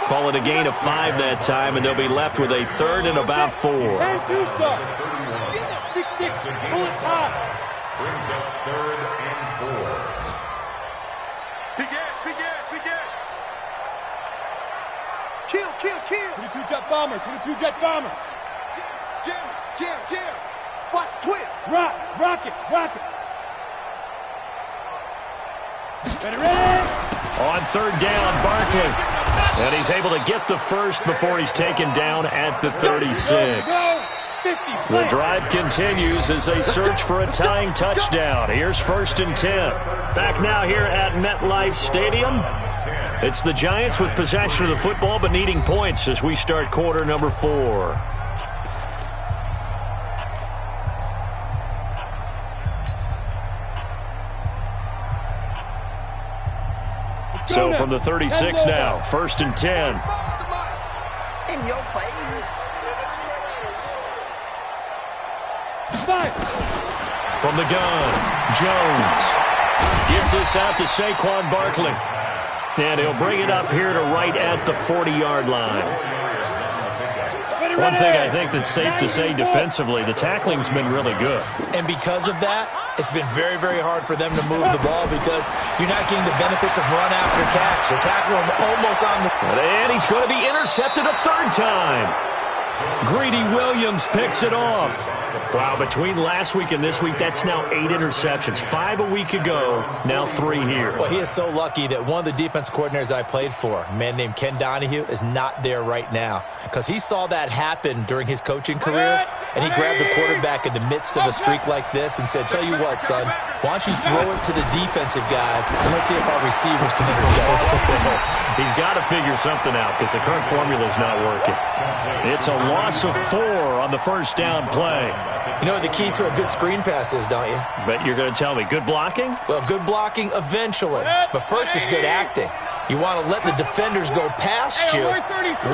S2: Call it a gain of 5 that time, and they'll be left with a 3rd and about 4.
S6: And 2, sir. 6-6. Pull it high.
S3: Brings up 3rd and 4.
S5: Begin. Kill. kill.
S6: 22 jet bomber, 22 jet bomber.
S5: Jam. Watch twist.
S6: Rocket. Ready.
S2: On third down, Barkley. And he's able to get the first before he's taken down at the 36. The drive continues as they search for a tying touchdown. Here's 1st and 10. Back now here at MetLife Stadium. It's the Giants with possession of the football but needing points as we start quarter number 4. So from the 36 now, 1st and 10.
S5: In your face.
S2: From the gun, Jones gets this out to Saquon Barkley. And he'll bring it up here to right at the 40-yard line. One thing I think that's safe to say defensively, the tackling's been really good.
S4: And because of that, it's been very, very hard for them to move the ball because you're not getting the benefits of run after catch. They're tackling him almost on the...
S2: And he's going to be intercepted a 3rd time. Greedy Williams picks it off. Wow, between last week and this week, that's now 8 interceptions. 5 a week ago, now 3 here.
S4: Well, he is so lucky that one of the defense coordinators I played for, a man named Ken Donahue, is not there right now because he saw that happen during his coaching career, and he grabbed the quarterback in the midst of a streak like this and said, tell you what, son, why don't you throw it to the defensive guys, and let's see if our receivers can intercept it.
S2: He's got to figure something out because the current formula is not working. It's a loss of 4 on the 1st down play.
S4: You know what the key to a good screen pass is, don't you?
S2: Bet you're going to tell me. Good blocking?
S4: Well, good blocking eventually. But first is good acting. You want to let the defenders go past you,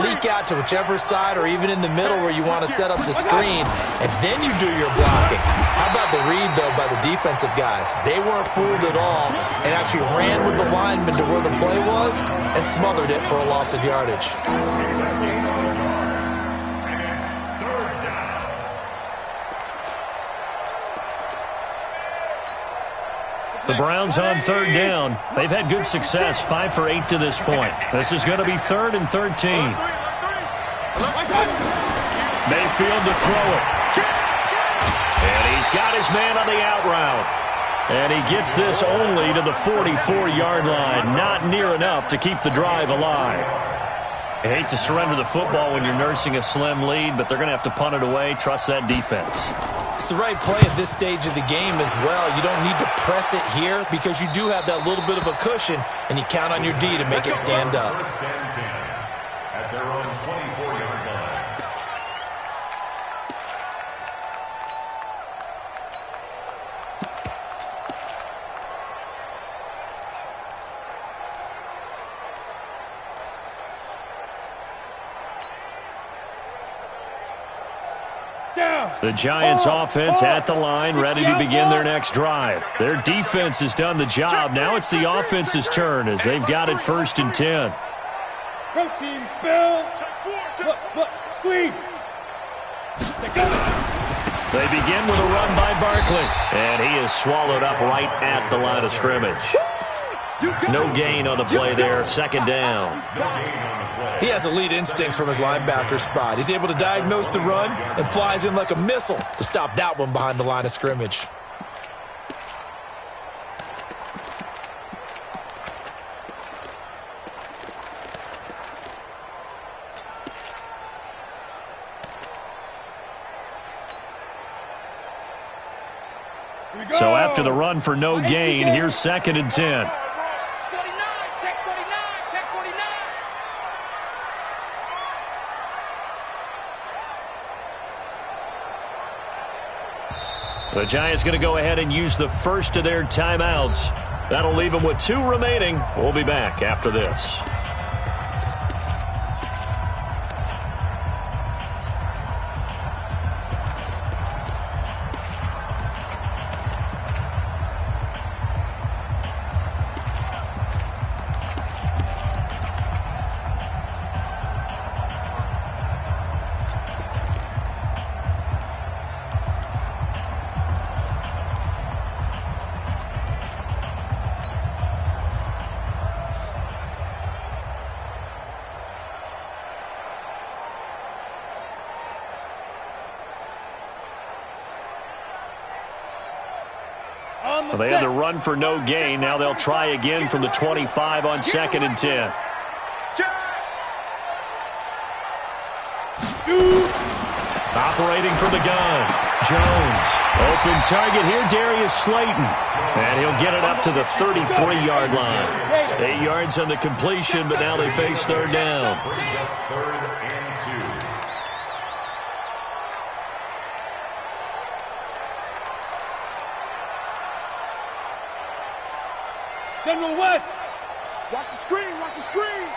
S4: leak out to whichever side or even in the middle where you want to set up the screen, and then you do your blocking. How about the read, though, by the defensive guys? They weren't fooled at all and actually ran with the lineman to where the play was and smothered it for a loss of yardage.
S2: The Browns on 3rd down. They've had good success, 5 for 8 to this point. This is going to be 3rd and 13. Mayfield to throw it. And he's got his man on the out route. And he gets this only to the 44-yard line. Not near enough to keep the drive alive. I hate to surrender the football when you're nursing a slim lead, but they're going to have to punt it away. Trust that defense.
S4: It's the right play at this stage of the game as well. You don't need to press it here because you do have that little bit of a cushion, and you count on your D to make it stand up.
S3: At their own 24-yard line.
S2: The Giants offense at the line, ready to begin their next drive. Their defense has done the job. Now it's the offense's turn as they've got it 1st and 10.
S6: Protein spill. Look, squeeze.
S2: They begin with a run by Barkley. And he is swallowed up right at the line of scrimmage. No gain on the play there, 2nd down.
S4: He has elite instincts from his linebacker spot. He's able to diagnose the run and flies in like a missile to stop that one behind the line of scrimmage.
S2: So after the run for no gain, here's 2nd and 10. The Giants going to go ahead and use the first of their timeouts. That'll leave them with 2 remaining. We'll be back after this. Well, they had the run for no gain. Now they'll try again from the 25 on 2nd and 10. Operating from the gun. Jones. Open target here, Darius Slayton. And he'll get it up to the 33-yard line. 8 yards on the completion, but now they face 3rd down.
S3: Brings up 3rd and 2.
S6: General West.
S5: Watch the screen, watch the screen.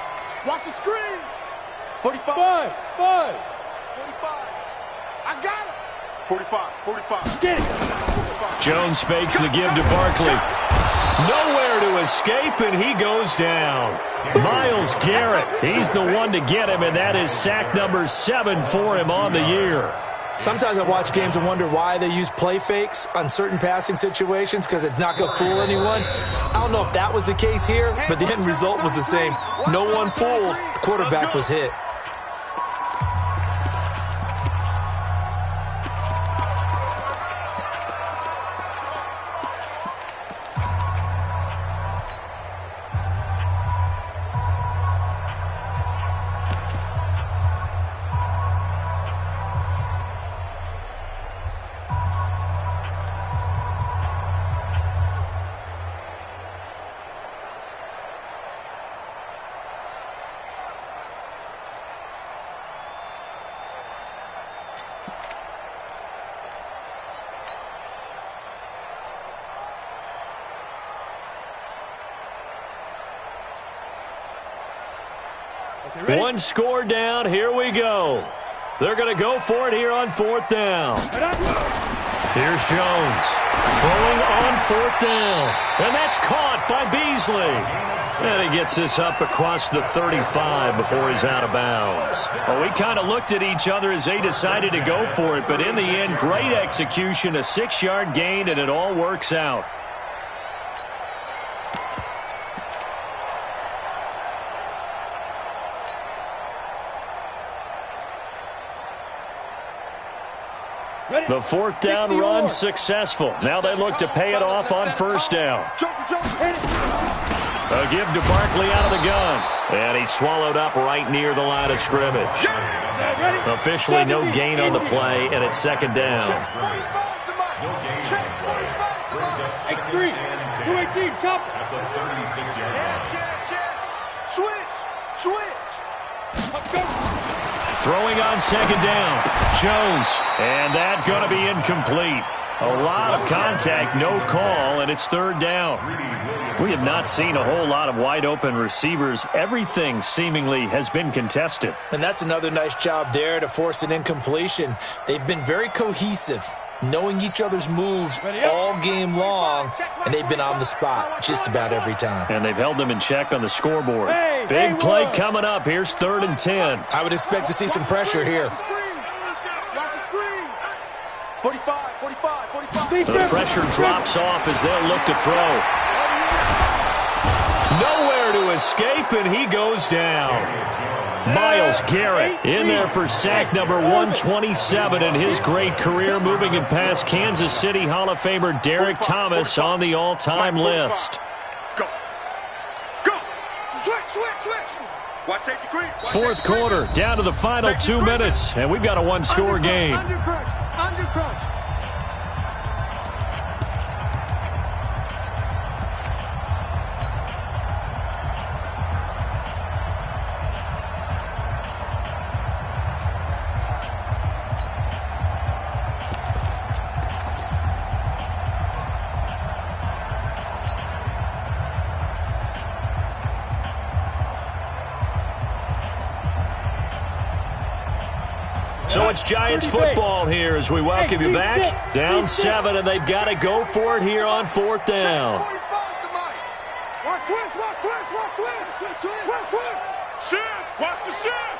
S5: Watch the screen. 45.
S6: 5.
S5: 45. I got it. 45. 45.
S6: Get it.
S5: 45.
S2: Jones fakes the give to Barkley. Nowhere to escape, and he goes down. Myles Garrett, he's the one to get him, and that is sack number 7 for him on the year.
S4: Sometimes I watch games and wonder why they use play fakes on certain passing situations because it's not going to fool anyone. I don't know if that was the case here, but the end result was the same. No one fooled. The quarterback was hit.
S2: One score down. Here we go. They're going to go for it here on 4th down. Here's Jones throwing on 4th down. And that's caught by Beasley. And he gets this up across the 35 before he's out of bounds. Well, we kind of looked at each other as they decided to go for it. But in the end, great execution, a 6-yard gain, and it all works out. The 4th down run successful. Now they look to pay it off on 1st down. A give to Barkley out of the gun. And he's swallowed up right near the line of scrimmage. Officially no gain on the play, and it's 2nd down.
S6: X3. 218. Chop.
S3: At the 36-yard line.
S5: Switch.
S2: Throwing on 2nd down. Jones. And that going to be incomplete. A lot of contact, no call, and it's 3rd down. We have not seen a whole lot of wide-open receivers. Everything seemingly has been contested.
S4: And that's another nice job there to force an incompletion. They've been very cohesive, knowing each other's moves all game long, and they've been on the spot just about every time.
S2: And they've held them in check on the scoreboard. Big play coming up. Here's 3rd and 10.
S4: I would expect to see some pressure here.
S5: 45.
S2: The pressure drops off as they'll look to throw. Nowhere to escape, and he goes down. Myles Garrett in there for sack number 127 in his great career, moving him past Kansas City Hall of Famer Derek Thomas on the all-time list.
S5: Go. Switch. Watch safety green.
S2: 4th quarter, down to the final 2 minutes, and we've got a one-score game.
S6: Under crunch.
S2: So it's Giants football here as we welcome you back. Down 7, and they've got to go for it here on 4th down.
S5: Watch the shift.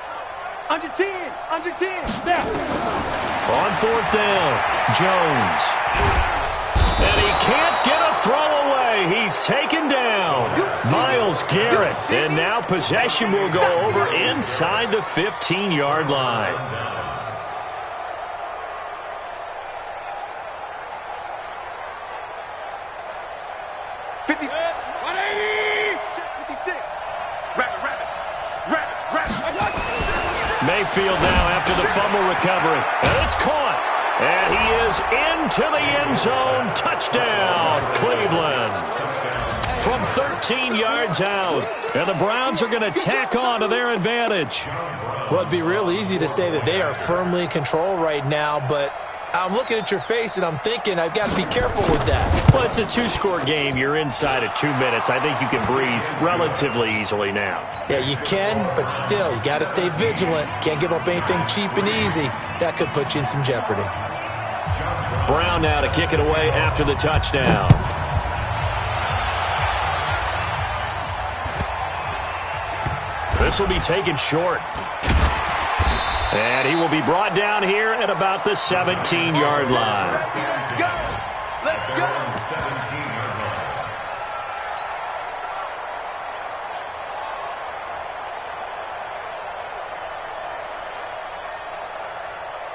S6: Under 10. There.
S2: On 4th down, Jones. And he can't get a throw away. He's taken down. Myles Garrett. And now possession will go over inside the 15-yard line.
S5: 50. 180. Check 56. Rabbit.
S2: Mayfield now after the fumble recovery. And it's caught. And he is into the end zone. Touchdown, Cleveland. From 13 yards out. And the Browns are going to tack on to their advantage.
S4: Well, it'd be real easy to say that they are firmly in control right now, but I'm looking at your face and I'm thinking I've got to be careful with that.
S2: Well, it's a two-score game. You're inside of 2 minutes. I think you can breathe relatively easily now.
S4: Yeah, you can, but still, you got to stay vigilant. Can't give up anything cheap and easy. That could put you in some jeopardy.
S2: Brown now to kick it away after the touchdown. This will be taken short. And he will be brought down here at about the 17-yard line.
S5: Let's go.
S3: 17-yard line.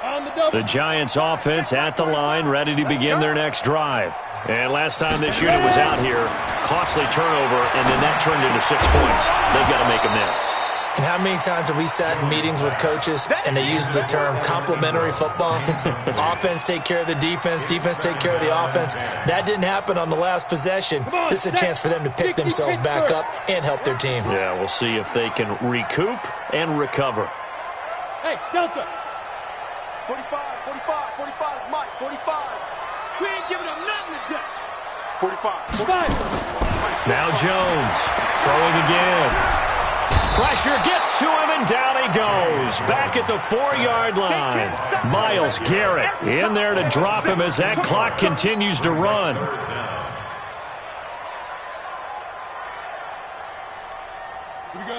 S6: On the double.
S2: The Giants offense at the line, ready to begin their next drive. And last time this unit was out here, costly turnover, and then that turned into 6 points. They've got to make amends.
S4: And how many times have we sat in meetings with coaches and they use the term complementary football? Offense take care of the defense, defense take care of the offense. That didn't happen on the last possession. This is a chance for them to pick themselves back up and help their team.
S2: Yeah, we'll see if they can recoup and recover.
S6: Hey, Delta.
S5: 45, Mike, 45.
S6: We ain't giving them nothing today.
S5: 45.
S2: Now Jones throwing again. Pressure gets to him, and down he goes. Back at the 4-yard line. Myles Garrett in there to drop him as that clock continues to run.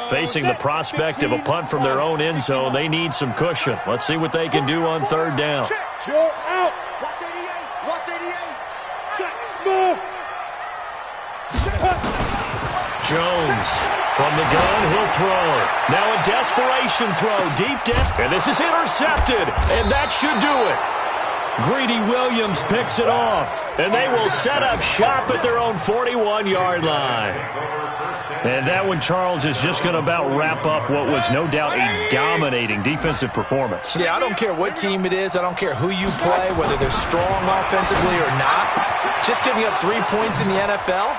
S2: Facing the prospect of a punt from their own end zone, they need some cushion. Let's see what they can do on third down.
S6: You're out.
S5: Watch 88. Check.
S6: Small.
S2: Jones from the gun, he'll throw. Now a desperation throw, deep down, and this is intercepted, and that should do it. Greedy Williams picks it off, and they will set up shop at their own 41-yard line. And that one, Charles, is just going to about wrap up what was no doubt a dominating defensive performance.
S4: Yeah, I don't care what team it is. I don't care who you play, whether they're strong offensively or not. Just giving up 3 points in the NFL,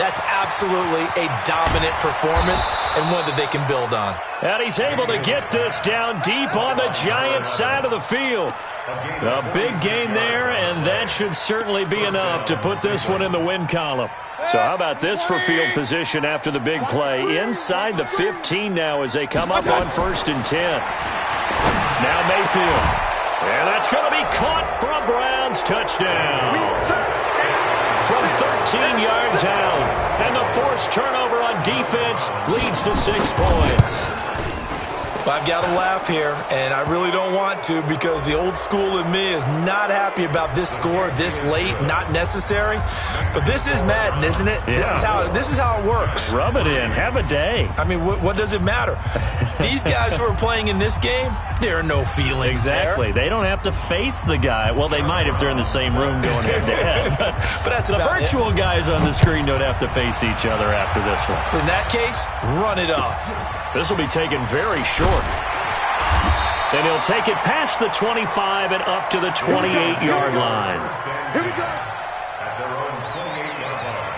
S4: that's absolutely a dominant performance and one that they can build on.
S2: And he's able to get this down deep on the Giants side of the field. A big gain there, and that should certainly be enough to put this one in the win column. So how about this for field position after the big play? Inside the 15 now as they come up on 1st and 10. Now Mayfield. And that's going to be caught for a Browns touchdown. From 13 yards out. And the forced turnover on defense leads to 6 points.
S4: I've got to laugh here, and I really don't want to because the old school in me is not happy about this score this late, not necessary. But this is Madden, isn't it?
S2: Yeah.
S4: This is how it works.
S2: Rub it in. Have a day.
S4: I mean, what does it matter? These guys who are playing in this game, there are no feelings
S2: Exactly.
S4: there.
S2: They don't have to face the guy. Well, they might if they're in the same room going head-to-head.
S4: But that's
S2: the
S4: about
S2: virtual
S4: it.
S2: guys on the screen don't have to face each other after this one.
S4: In that case, run it up.
S2: This will be taken very short. And he'll take it past the 25 and up to the 28-yard line.
S5: Here we go.
S3: At their own 28-yard line.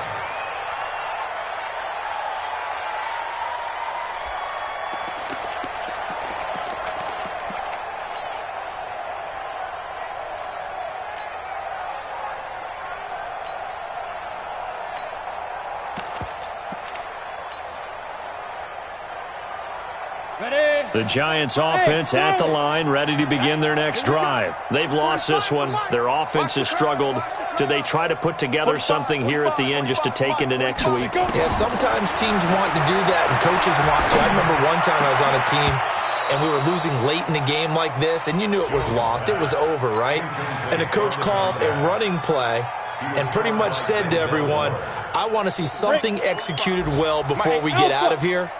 S2: The Giants offense at the line, ready to begin their next drive. They've lost this one. Their offense has struggled. Do they try to put together something here at the end just to take into next week?
S4: Yeah, sometimes teams want to do that and coaches want to. I remember one time I was on a team and we were losing late in a game like this, and you knew it was lost. It was over, right? And the coach called a running play and pretty much said to everyone, I want to see something executed well before we get out of here.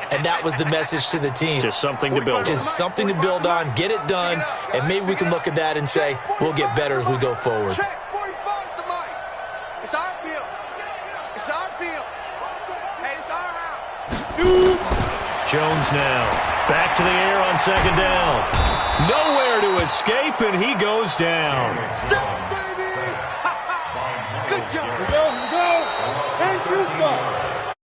S4: And that was the message to the team.
S2: Just something to build on.
S4: Just something to build on, get it done, and maybe we can look at that and say, we'll get better as we go forward.
S5: Check 45 to Mike. It's our field. It's our
S2: Jones now. Back to the air on second down. Nowhere to escape, and he goes down.
S5: Good job.
S6: Here we go. And two spots.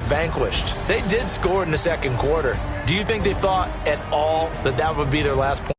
S4: Vanquished. They did score in the second quarter. Do you think they thought at all that that would be their last point?